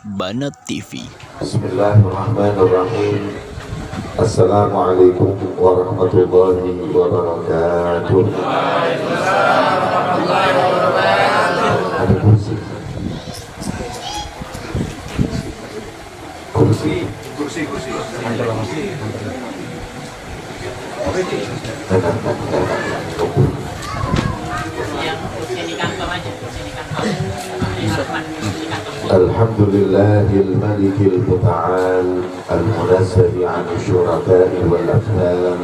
Banat TV. Bismillahirrahmanirrahim. Assalamualaikum warahmatullahi wabarakatuh. Ada kursi. Alhamdulillahil malikil muta'al al-munazzali 'anil syuraka'i wal afdal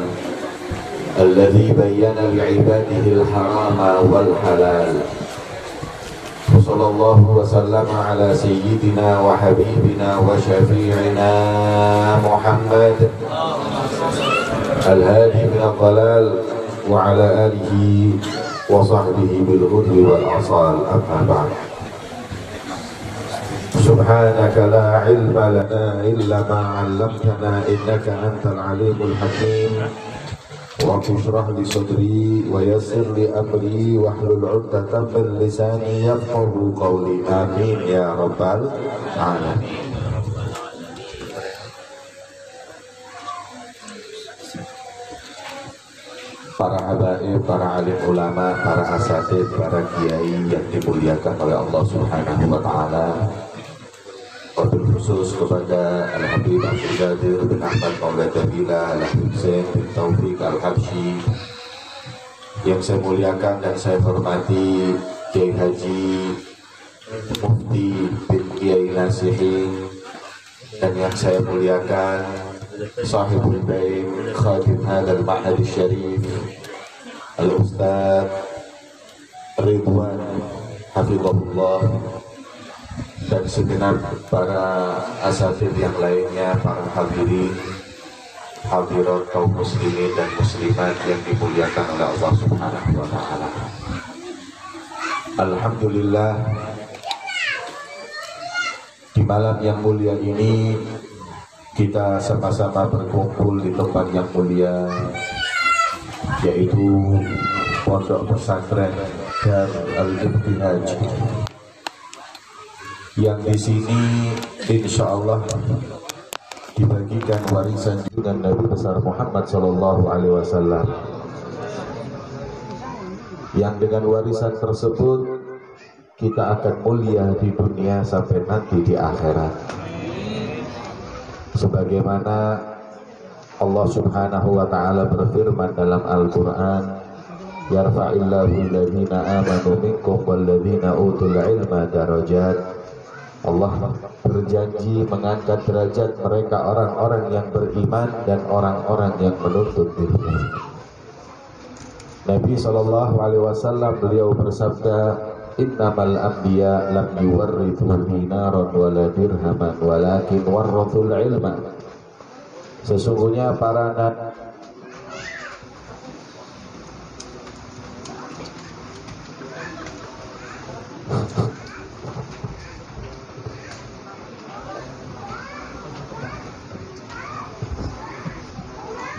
alladzi bayyana li'ibadihi al-harama wal halal. Wa sallallahu wa sallama ala sayyidina wa habibina wa syafi'ina Muhammad al-hadi min ad-dhalal wa ala alihi wa sahbihi bil hudwi wal asal. Amma ba'd. Subhanaka la ilma lana illa ma 'allamtana innaka antal alimul hakim. Rabbi shrah li sadri wa yassir li amri wahlul 'uqdatam min lisani yafqahu qawli. Amin ya rabbal alamin. Para habaib, para alim ulama, para asatid, para kiai yang dimuliakan oleh Allah Subhanahu wa taala. Wabil khusus kepada Al-Habib Abdul Qadir bin Ahmad Maula Jamila Al-Husain bin Taufiq Al-Habsyi yang saya muliakan dan saya hormati, Kiai Haji Mufti bin Kiai Nasihin, dan yang saya muliakan Sahibul Bait Khadim Hadal Ma'had Syarif Al-Ustaz Ridwan Hafizahullah, dan segenap para asatid yang lainnya, para hadirin hadirat kaum muslimin dan muslimat yang dimuliakan oleh Allah Subhanahu wa taala. Alhamdulillah, di malam yang mulia ini kita sama-sama berkumpul di tempat yang mulia, yaitu Pondok Pesantren Darul Ibtihaj, yang di sini insya Allah dibagikan warisan junjungan Nabi besar Muhammad Sallallahu Alaihi Wasallam, yang dengan warisan tersebut kita akan mulia di dunia sampai nanti di akhirat. Sebagaimana Allah Subhanahu wa taala berfirman dalam Al-Qur'an, yarfa'illahu alladhina amanu minkum walladhina utul ilma darajat. Allah berjanji mengangkat derajat mereka orang-orang yang beriman dan orang-orang yang menuntut ilmu. Nabi SAW beliau bersabda, innamal anbiya lam yuwarrithu dinaran wala dirhaman walakin warrathul ilma. Sesungguhnya para nabi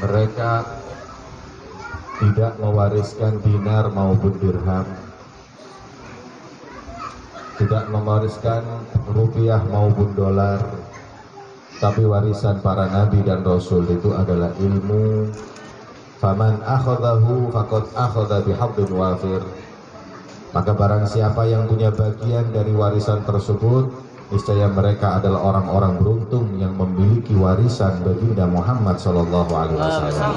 mereka tidak mewariskan dinar maupun dirham, tidak mewariskan rupiah maupun dolar, tapi warisan para nabi dan rasul itu adalah ilmu. Faman akhadahu faqad akhadha bihaddin wafir. Maka barang siapa yang punya bagian dari warisan tersebut, niscaya mereka adalah orang-orang beruntung yang memiliki warisan baginda Muhammad Sallallahu Alaihi Wasallam.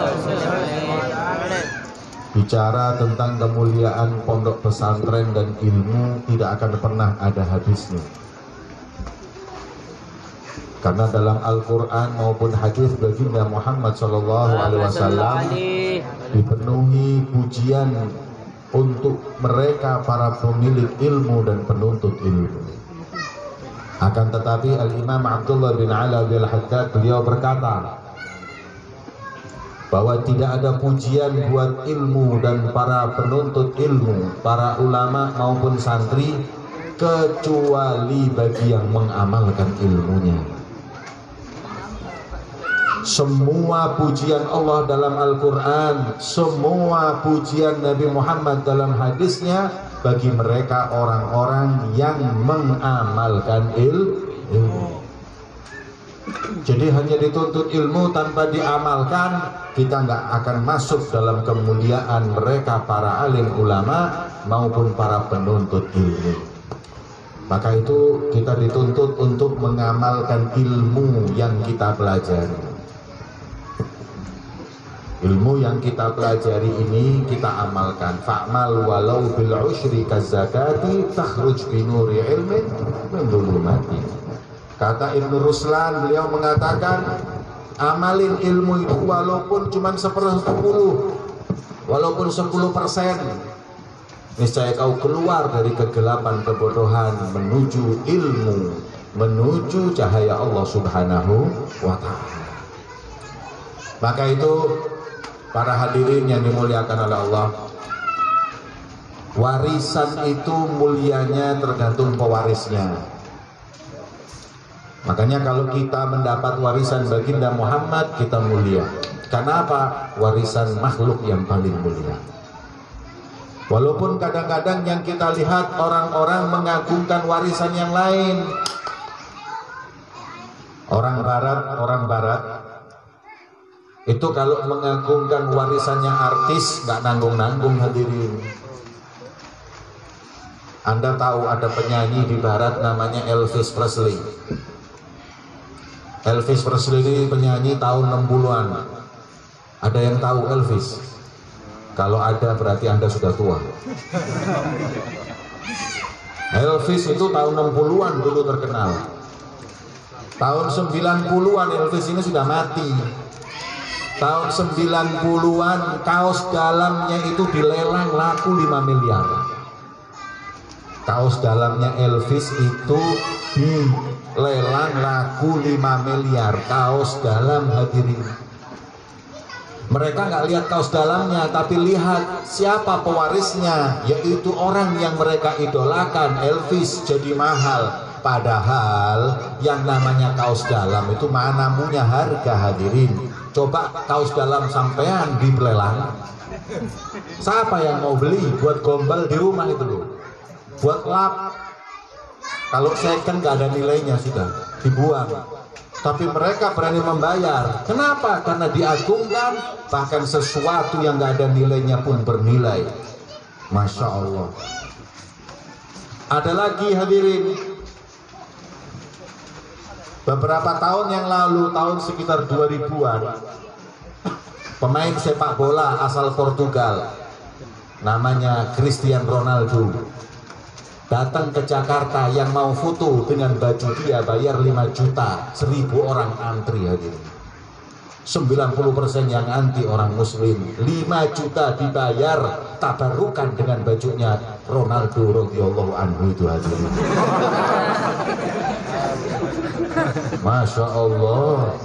Bicara tentang kemuliaan pondok pesantren dan ilmu tidak akan pernah ada habisnya. Karena dalam Al-Quran maupun hadis baginda Muhammad Sallallahu Alaihi Wasallam dipenuhi pujian untuk mereka para pemilik ilmu dan penuntut ilmu. Akan tetapi Al-Imam Abdullah bin Ala al-Haddad beliau berkata bahwa tidak ada pujian buat ilmu dan para penuntut ilmu, para ulama maupun santri, kecuali bagi yang mengamalkan ilmunya. Semua pujian Allah dalam Al-Quran, semua pujian Nabi Muhammad dalam hadisnya bagi mereka orang-orang yang mengamalkan ilmu. Jadi hanya dituntut ilmu tanpa diamalkan, kita nggak akan masuk dalam kemuliaan mereka para alim ulama maupun para penuntut ilmu. Maka itu kita dituntut untuk mengamalkan ilmu yang kita pelajari. Ilmu yang kita pelajari ini kita amalkan. Fa'mal walau bil usyri kazakati takhruj bi nuri ilmin min dhulumati. Kata Ibnu Ruslan, beliau mengatakan amalin ilmu itu walaupun cuma 1/10, walaupun 10%, niscaya kau keluar dari kegelapan kebodohan menuju ilmu, menuju cahaya Allah Subhanahu wa ta'ala. Maka itu para hadirin yang dimuliakan oleh Allah, warisan itu mulianya tergantung pewarisnya. Makanya kalau kita mendapat warisan baginda Muhammad, kita mulia. Karena apa? Warisan makhluk yang paling mulia. Walaupun kadang-kadang yang kita lihat orang-orang mengagungkan warisan yang lain. Orang barat itu kalau mengagungkan warisannya artis nggak nanggung-nanggung hadirin. Anda tahu ada penyanyi di barat namanya Elvis Presley. Elvis Presley ini penyanyi tahun 60-an. Ada yang tahu Elvis? Kalau ada berarti Anda sudah tua. Elvis itu tahun 60-an dulu terkenal. Tahun 90-an Elvis ini sudah mati. Tahun 90-an kaos dalamnya itu dilelang laku 5 miliar. Kaos dalamnya Elvis itu dilelang laku 5 miliar. Kaos dalam hadirin. Mereka nggak lihat kaos dalamnya, tapi lihat siapa pewarisnya, yaitu orang yang mereka idolakan. Elvis jadi mahal. Padahal yang namanya kaos dalam itu mana punya harga hadirin. Coba kaos dalam sampean dibelelang, siapa yang mau beli buat gombal di rumah itu loh, buat lap. Kalau second nggak ada nilainya sudah dibuang. Tapi mereka berani membayar. Kenapa? Karena diagungkan, bahkan sesuatu yang nggak ada nilainya pun bernilai. Masya Allah. Ada lagi hadirin, beberapa tahun yang lalu, tahun sekitar 2000-an, pemain sepak bola asal Portugal namanya Cristiano Ronaldo datang ke Jakarta. Yang mau foto dengan baju dia bayar 5 juta, 1000 orang antri hadirin. 90% yang anti orang muslim. 5 juta dibayar tabarukan dengan bajunya Ronaldo radhiyallahu anhu itu hadirin. Masya Allah,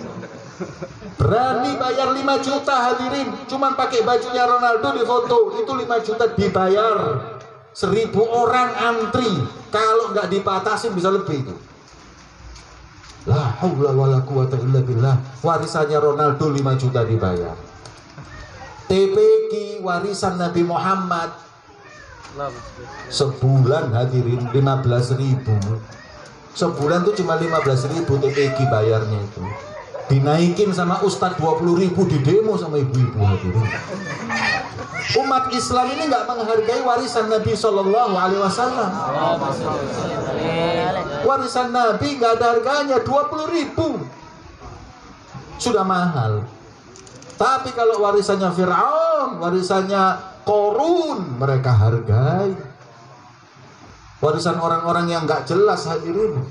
berani bayar 5 juta hadirin, cuman pakai bajunya Ronaldo di foto. Itu 5 juta dibayar, 1000 orang antri. Kalau nggak dipatasin bisa lebih itu. La haula wala quwata illa billah. Warisannya Ronaldo 5 juta dibayar. TPQ warisan Nabi Muhammad sebulan hadirin 15.000. Sebulan tuh cuma 15.000 TPQ bayarnya itu. Dinaikin sama Ustadz 20.000 di demo sama ibu-ibu hadirin. Umat Islam ini nggak menghargai warisan Nabi Shallallahu Alaihi Wasallam. Warisan Nabi nggak ada harganya, 20.000 sudah mahal. Tapi kalau warisannya Fir'aun, warisannya Korun, mereka hargai. Warisan orang-orang yang nggak jelas hadirin,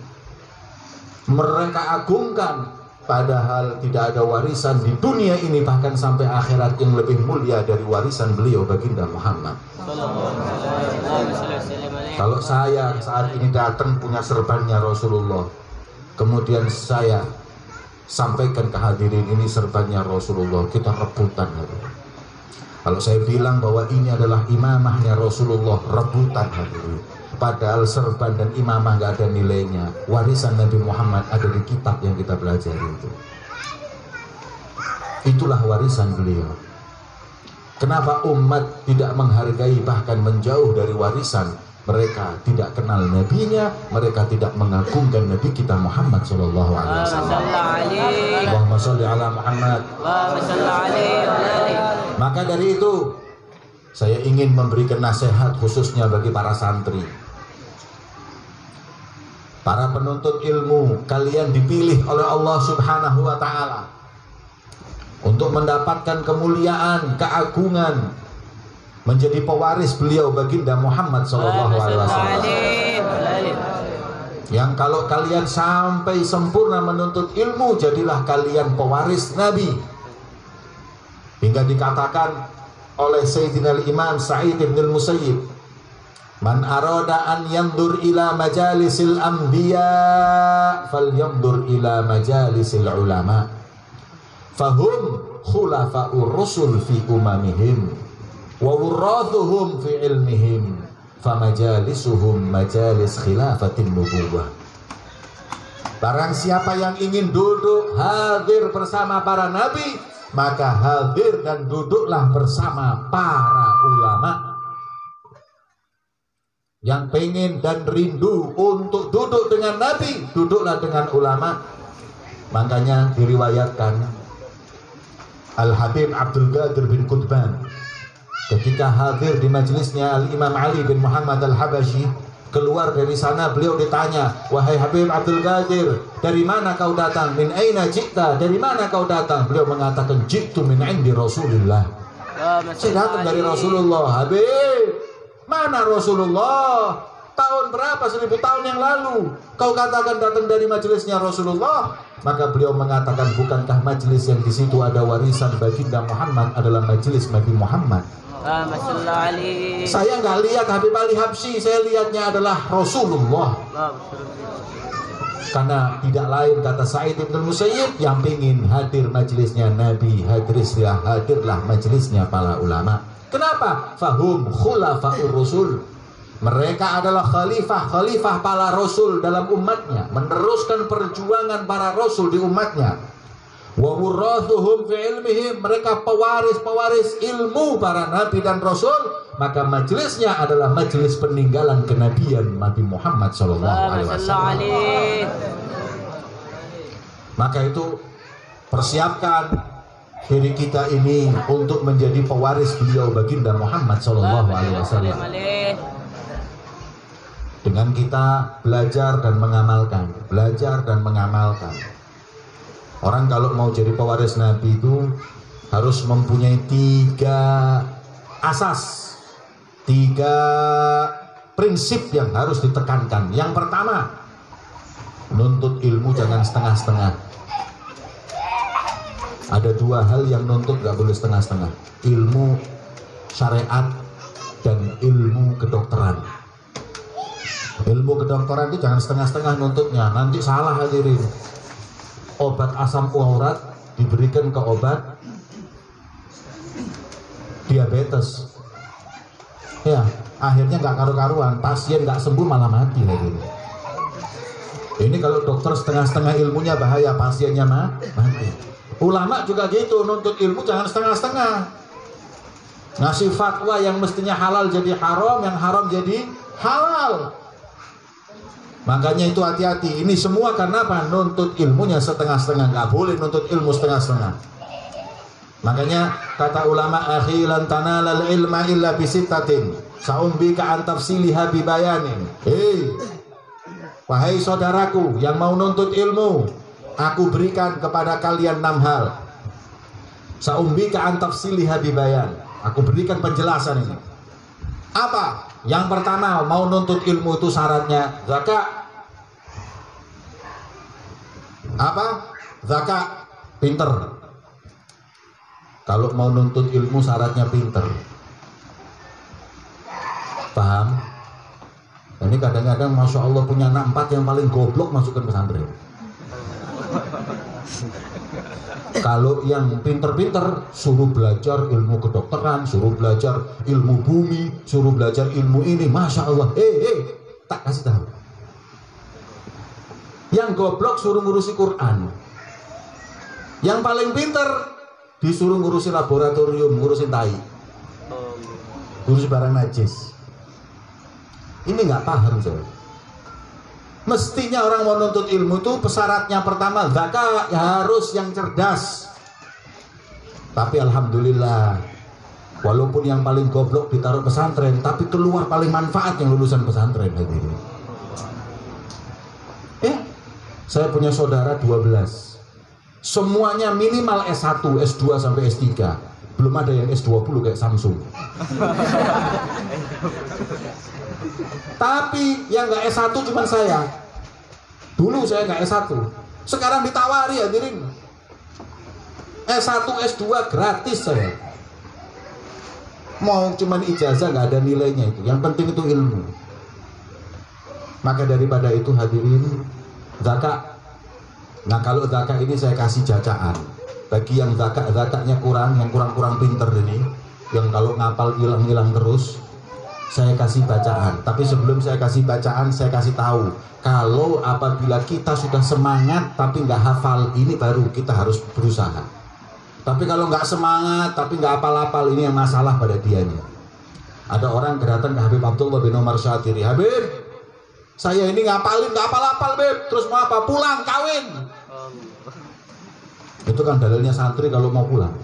mereka agungkan. Padahal tidak ada warisan di dunia ini, bahkan sampai akhirat, yang lebih mulia dari warisan beliau baginda Muhammad. Kalau saya saat ini datang punya serbannya Rasulullah, kemudian saya sampaikan ke hadirin ini serbannya Rasulullah, kita rebutan. Kalau saya bilang bahwa ini adalah imamahnya Rasulullah, rebutan hadirin. Padahal serban dan imamah nggak ada nilainya. Warisan Nabi Muhammad ada di kitab yang kita pelajari itu. Itulah warisan beliau. Kenapa umat tidak menghargai bahkan menjauh dari warisan? mereka tidak kenal nabinya, mereka tidak mengagungkan Nabi kita Muhammad sallallahu alaihi wasallam. Allahumma shalli ala Muhammad. Maka dari itu saya ingin memberikan nasihat khususnya bagi para santri, para penuntut ilmu. Kalian dipilih oleh Allah Subhanahu wa ta'ala untuk mendapatkan kemuliaan, keagungan, menjadi pewaris beliau baginda Muhammad sallallahu alaihi wasallam. Yang kalau kalian sampai sempurna menuntut ilmu, jadilah kalian pewaris Nabi. Hingga dikatakan oleh Sayyidina Imam Sa'id bin Musayyib, man arada an yandur ila majalisil anbiya falyandur ila majalisil ulama fahum khulafa'ur rusul fi umamihim wa wurrathuhum fi ilmihim famajalisuhum majalis khilafatin nubuwah. Barang siapa yang ingin duduk hadir bersama para nabi, maka hadir dan duduklah bersama para ulama. Yang pengen dan rindu untuk duduk dengan nabi, duduklah dengan ulama. Makanya diriwayatkan Al-Habib Abdul Qadir bin Qutban ketika hadir di majelisnya Al-Imam Ali bin Muhammad Al-Habashi, keluar dari sana beliau ditanya, wahai Habib Abdul Qadir, dari mana kau datang? Min aina ji'ta? Dari mana kau datang? Beliau mengatakan, ji'tu min indi Rasulillah. Saya datang dari Rasulullah. Habib, mana Rasulullah? Tahun berapa? 1000 tahun yang lalu kau katakan datang dari majelisnya Rasulullah. Maka beliau mengatakan, bukankah majelis yang di situ ada warisan baginda Muhammad adalah majelis Nabi Muhammad? Saya nggak lihat Habib Ali Habsyi, saya lihatnya adalah Rasulullah. Karena tidak lain, kata Sa'id bin Musayyib, yang ingin hadir majelisnya Nabi, hadirlah majelisnya para ulama. Kenapa? Fahum khulafa'ur rusul. Mereka adalah khalifah para rasul dalam umatnya, meneruskan perjuangan para rasul di umatnya. Wa wurrathuhum fi ilmihim, mereka pewaris ilmu para nabi dan rasul. Maka majelisnya adalah majelis peninggalan kenabian Nabi Muhammad sallallahu alaihi wasallam. Maka itu persiapkan diri kita ini untuk menjadi pewaris beliau baginda Muhammad sallallahu alaihi wasallam. Dengan kita belajar dan mengamalkan. Orang kalau mau jadi pewaris Nabi itu harus mempunyai 3 asas, 3 prinsip yang harus ditekankan. Yang pertama, nuntut ilmu jangan setengah-setengah. Ada 2 hal yang nuntut gak boleh setengah-setengah: ilmu syariat dan ilmu kedokteran. Ilmu kedokteran itu jangan setengah-setengah nuntutnya, nanti salah hadirin. Obat asam urat diberikan ke obat diabetes, ya akhirnya nggak karu-karuan, pasien nggak sembuh malah mati lagi. Ini kalau dokter setengah-setengah ilmunya bahaya, pasiennya mati. Ulama juga gitu, nuntut ilmu jangan setengah-setengah, ngasih fatwa yang mestinya halal jadi haram, yang haram jadi halal. Makanya itu hati-hati. Ini semua karena apa? Nuntut ilmunya setengah-setengah. Nggak boleh nuntut ilmu setengah-setengah. Makanya kata ulama, akhi lan tanalal ilma illa bisittatin sa'umbika an tafsiliha bibayanin. Wahai saudaraku yang mau nuntut ilmu, aku berikan kepada kalian 6 hal. Sa'umbika an tafsiliha bibayan. Aku berikan penjelasan ini. Apa? Yang pertama, mau nuntut ilmu itu syaratnya zakat. Apa? Zakat, pinter. Kalau mau nuntut ilmu syaratnya pinter. Paham? Ini kadang-kadang Masya Allah punya anak 4 yang paling goblok masukkan pesantren. Kalau yang pinter-pinter suruh belajar ilmu kedokteran, suruh belajar ilmu bumi, suruh belajar ilmu ini, Masya Allah. Tak kasih tahu. Yang goblok suruh ngurusi Quran. Yang paling pinter disuruh ngurusi laboratorium, ngurusin tai, ngurusi barang najis. Ini nggak paham saya. Mestinya orang mau nuntut ilmu itu persyaratnya pertama zakat, harus yang cerdas. Tapi alhamdulillah, walaupun yang paling goblok ditaruh pesantren, tapi keluar paling manfaat yang lulusan pesantren hadirin. Saya punya saudara 12. Semuanya minimal S1, S2 sampai S3. Belum ada yang S20 kayak Samsung. Tapi yang nggak S1 cuma saya. Dulu saya nggak S1. Sekarang ditawari hadirin. S1, S2 gratis saya. Mau cuman ijazah nggak ada nilainya itu. Yang penting itu ilmu. Maka daripada itu hadirin, zakat. Nah kalau zakat ini saya kasih jacaan. Bagi yang zakatnya kurang, yang kurang pinter ini, yang kalau ngapal hilang terus, saya kasih bacaan. Tapi sebelum saya kasih bacaan, saya kasih tahu kalau apabila kita sudah semangat tapi nggak hafal, ini baru kita harus berusaha. Tapi kalau nggak semangat tapi nggak hafal-hafal, ini yang masalah pada dianya. Ada orang datang ke Habib Abdullah bin Umar Syatiri, Habib, saya ini ngapalin nggak hafal-hafal, Beb, terus mau apa? Pulang kawin. Itu kan dalilnya santri kalau mau pulang.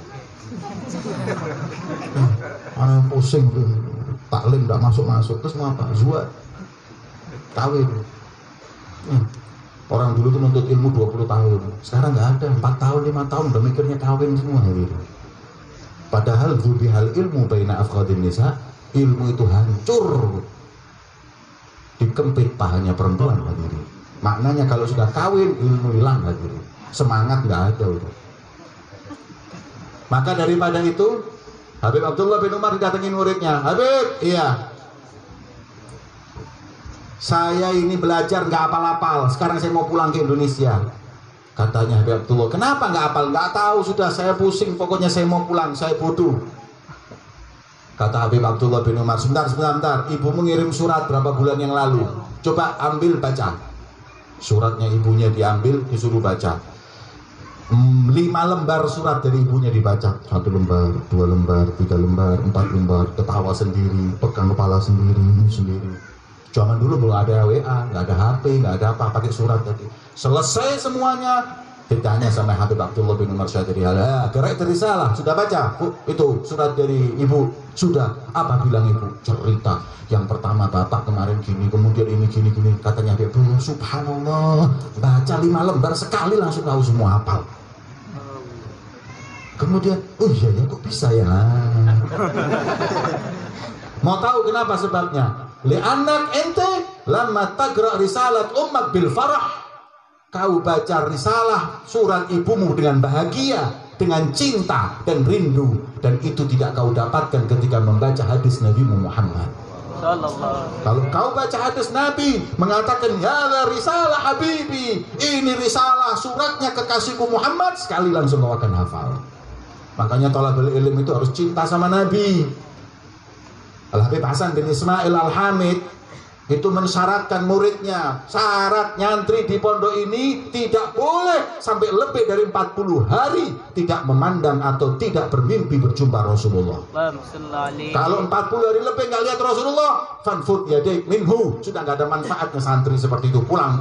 Pusing tuh, taklim nggak masuk, terus mau apa? Zuat, kawin. Orang dulu tuh nuntut ilmu 20 tahun, sekarang nggak ada, 4 tahun, 5 tahun udah mikirnya kawin semua gitu. Padahal dzubihal ilmu baina afkhadin nisa, ilmu itu hancur dikempit pahanya perempuan hadirin. Maknanya kalau sudah kawin ilmu hilang hadirin, semangat nggak ada udah. Maka daripada itu Habib Abdullah bin Umar didatengin muridnya, Habib, iya, saya ini belajar nggak hafal-hafal, sekarang saya mau pulang ke Indonesia. Katanya Habib Abdullah, kenapa nggak hafal? Nggak tahu, sudah saya pusing, pokoknya saya mau pulang, saya bodoh. Kata Habib Abdullah bin Umar, sebentar, ibu mengirim surat berapa bulan yang lalu, coba ambil baca. Suratnya ibunya diambil, disuruh baca. 5 lembar surat dari ibunya dibaca. 1 lembar, 2 lembar, 3 lembar, 4 lembar, ketawa sendiri, pegang kepala sendiri. Zaman dulu belum ada WA, nggak ada HP, nggak ada apa, pakai surat tadi. Selesai semuanya, ditanya sama Habib Abdullah bin Umar Syatiri, gerak risalah, sudah baca? Itu surat dari ibu, sudah. Apa bilang ibu? Cerita. Yang pertama bapak kemarin gini, kemudian ini gini. Katanya Habib Abdullah, subhanallah, baca 5 lembar sekali langsung tahu semua, hafal. Kemudian, oh iya ya, kok bisa ya? Mau tahu kenapa sebabnya? Li'annak ente lamma tagra risalat ummak bil farah. Kau baca risalah surat ibumu dengan bahagia, dengan cinta dan rindu, dan itu tidak kau dapatkan ketika membaca hadis Nabi Muhammad. Kalau kau baca hadis Nabi mengatakan ya risalah habibi, ini risalah suratnya kekasihku Muhammad, sekali langsung kau akan hafal. Makanya thalabul ilm itu harus cinta sama Nabi. Al-Habib Hasan bin Ismail Al-Hamid itu mensyaratkan muridnya, syarat nyantri di pondok ini tidak boleh sampai lebih dari 40 hari tidak memandang atau tidak bermimpi berjumpa Rasulullah. Kalau 40 hari lebih nggak lihat Rasulullah, fanfud yadik minhu, sudah nggak ada manfaatnya santri seperti itu, pulang.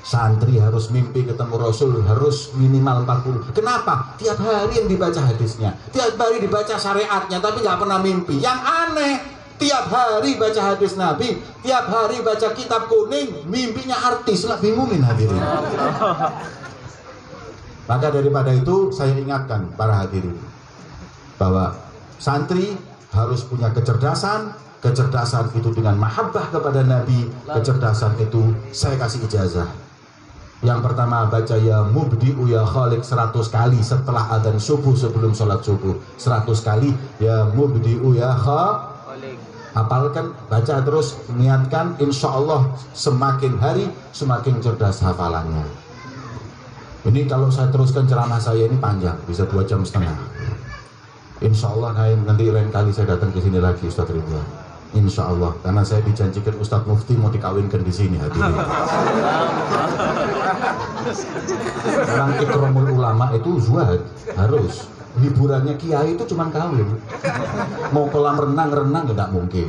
Santri harus mimpi ketemu Rasul, harus minimal 40. Kenapa? Tiap hari yang dibaca hadisnya, tiap hari dibaca syariatnya, tapi nggak pernah mimpi. Yang aneh, tiap hari baca hadis Nabi, tiap hari baca kitab kuning, mimpinya artis, lah bingungin hadirin. Maka daripada itu saya ingatkan para hadirin bahwa santri harus punya kecerdasan itu dengan mahabbah kepada Nabi, kecerdasan itu saya kasih ijazah. Yang pertama baca ya mubdi'u ya khaliq 100 kali setelah adzan subuh, sebelum sholat subuh 100 kali ya mubdi'u ya khaliq. Hafalkan, baca terus, niatkan, insya Allah semakin hari semakin cerdas hafalannya. Ini kalau saya teruskan ceramah saya ini panjang, bisa 2,5 jam. Insya Allah nanti lain kali saya datang ke sini lagi Ustaz Ridwan. Insya Allah, karena saya dijanjikan Ustadz Mufti mau dikawinkan di sini hadirin. Orang ikramul ulama itu zuhad, harus hiburannya kiai itu cuma kawin. Mau kolam renang nggak mungkin.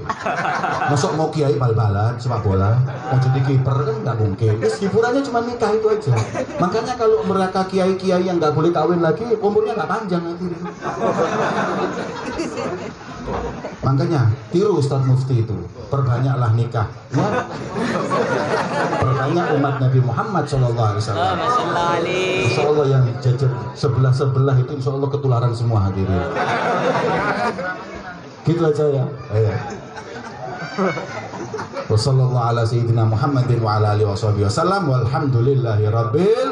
Masuk mau kiai bal-balan sepak bola, mau jadi kiper kan nggak mungkin. Terus hiburannya cuma nikah itu aja. Makanya kalau mereka kiai-kiai yang nggak boleh kawin lagi, umurnya nggak panjang nanti. Makanya tiru Ustadz Mufti itu, perbanyaklah nikah, ya. Perbanyak umat Nabi Muhammad SAW. Insya Allah yang jajar sebelah itu insya Allah ketularan semua hadirin. Gitu aja ya. Wassallallahu ala sayyidina Muhammadin wa ala alihi wasallam walhamdulillahi rabbil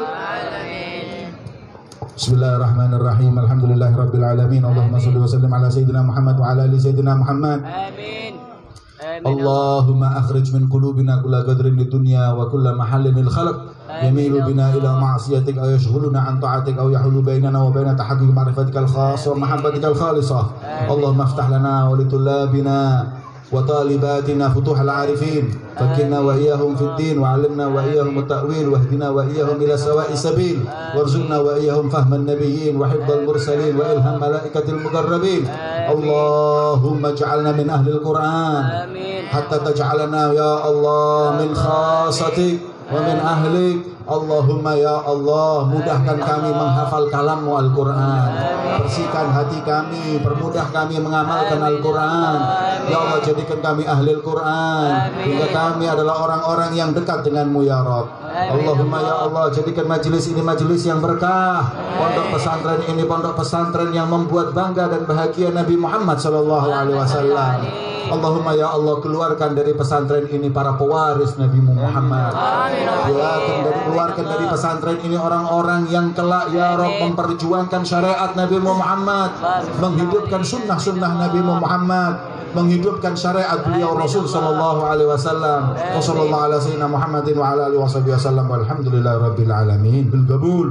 Bismillahirrahmanirrahim. Alhamdulillahirabbil alamin. Allahumma shalli wa sallim ala sayyidina Muhammad wa ala ali sayyidina Muhammad. Amin. Allahumma akhrij min qulubina kulla qadrin lid dunya wa kulla mahallin lil khalq yamilu bina ila ma'siyatik aw yashghuluna an ta'atik aw yahulu bainana wa baina tahaqqiq ma'rifatikal khassah wa mahabbatikal khalisah. Allahumma iftah lana wa litulabina وطالباتنا فتوح العارفين فكنا وإياهم في الدين وعلمنا وإياهم التأويل واهدنا وإياهم إلى سواء السبيل وارزقنا وإياهم فهم النبيين وحفظ المرسلين وإلهام ملائكة المقربين. اللهم اجعلنا من أهل القرآن حتى تجعلنا يا الله من خاصتك ومن أهلك. Allahumma ya Allah, mudahkan kami menghafal kalammu Al-Quran, bersihkan hati kami, permudah kami mengamalkan Al-Quran. Ya Allah, jadikan kami ahli Al-Quran, hingga kami adalah orang-orang yang dekat denganmu ya Rabb. Allahumma ya Allah, jadikan majelis ini majelis yang berkah, pondok pesantren ini pondok pesantren yang membuat bangga dan bahagia Nabi Muhammad SAW. Allahumma ya Allah, keluarkan dari pesantren ini para pewaris Nabi Muhammad. Keluarkan dari pesantren ini orang-orang yang kelak ya Rabb memperjuangkan syariat Nabi Muhammad, menghidupkan sunnah-sunnah Nabi Muhammad, menghidupkan syariat beliau Rasul sallallahu alaihi wasallam. Wassallallahu ala sayyidina Muhammadin wa ala alihi wasallam walhamdulillahirabbil alamin bil qabul.